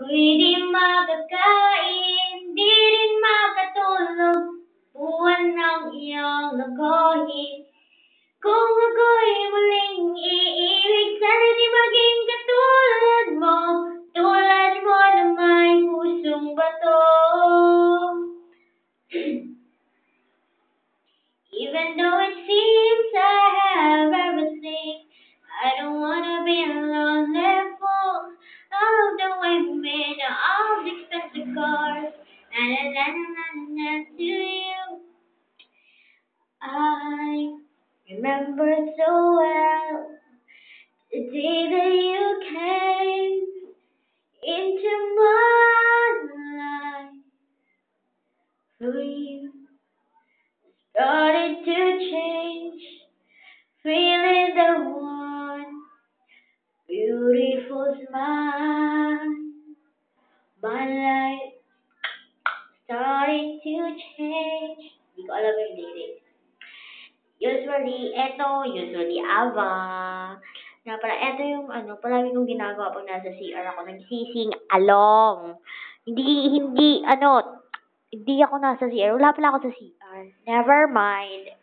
Ako'y di makakain, di rin makatulog, buwan ng iyong lokohin. Kung ako'y muling iibig, sana di maging katulad mo na may pusong bato. Even though it seems I have everything, I don't wanna be a lonely fool. All of the women, all the expensive cars, to you. I remember so well the day that you came into my life. For you started to change, feeling the one beautiful smile. My life started to change. Hindi ko alam yung lyrics. Usually Ava. Na para ito yung palagi kong ginagawa pag nasa CR ako, nagsising along. Hindi ako nasa CR. Wala pala ako sa CR. Never mind.